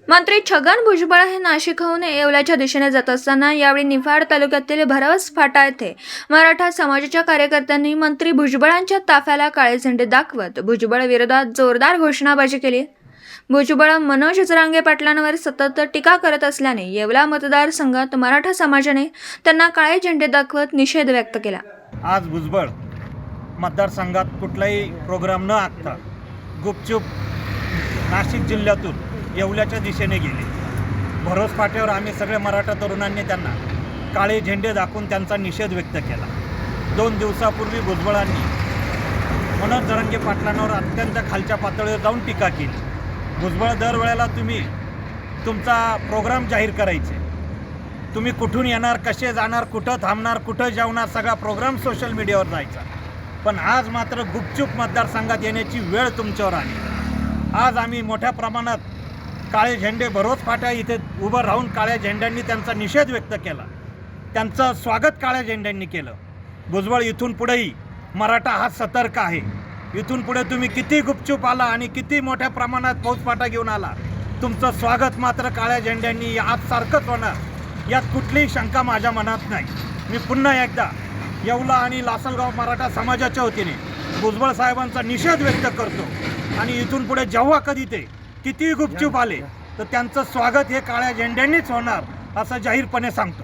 मंत्री छगन भुजबळ हे नाशिकहून येवल्याच्या दिशेने जात असताना यावेळी निफाड तालुक्यातील भरवस फाटा येथे मराठा समाजाच्या कार्यकर्त्यांनी मंत्री भुजबळांच्या ताफ्याला काळे झेंडे दाखवत भुजबळ विरोधात जोरदार घोषणाबाजी केली। भुजबळ मनोज जरांगे पाटलांवर सतत टीका करत असल्याने येवला मतदारसंघात मराठा समाजाने त्यांना काळे झेंडे दाखवत निषेध व्यक्त केला। आज भुजबळ मतदारसंघात कुठलाही प्रोग्राम न आखता गुपचूप नाशिक जिल्ह्यातून येवल्याच्या दिशेने गेले। भरोस फाट्यावर आम्ही सगळे मराठा तरुणांनी त्यांना काळे झेंडे दाखवून त्यांचा निषेध व्यक्त केला। 2 दिवसापूर्वी भुजबळांनी मनोज जरांगे पाटलांवर अत्यंत खालच्या पातळीवर जाऊन टीका केली। भुजबळ दरवेळेला तुम्ही तुमचा प्रोग्राम जाहीर करायचे, तुम्ही कुठून येणार, कसे जाणार, कुठं थांबणार, कुठं जेवणार, सगळा प्रोग्राम सोशल मीडियावर जायचा। पण आज मात्र गुपचूप मतदारसंघात येण्याची वेळ तुमच्यावर आली। आज आम्ही मोठ्या प्रमाणात काळे झेंडे भरोस फाट्या इथे उभं राहून काळ्या झेंड्यांनी त्यांचा निषेध व्यक्त केला, त्यांचं स्वागत काळ्या झेंड्यांनी केलं। भुजबळ इथून पुढेही मराठा हा सतर्क आहे। इथून पुढे तुम्ही किती गुपचूप आला आणि किती मोठ्या प्रमाणात फौजफाटा घेऊन आला, तुमचं स्वागत मात्र काळ्या झेंड्यांनी आज सारखंच होणार, यात कुठलीही शंका माझ्या मनात नाही। मी पुन्हा एकदा येवला आणि लासलगाव मराठा समाजाच्या वतीने भुजबळ साहेबांचा निषेध व्यक्त करतो आणि इथून पुढे जेव्हा कधी ते किती गुपचूप आले तर त्यांचं स्वागत हे काळ्या झेंड्यांनीच होणार असं जाहीरपणे सांगतो।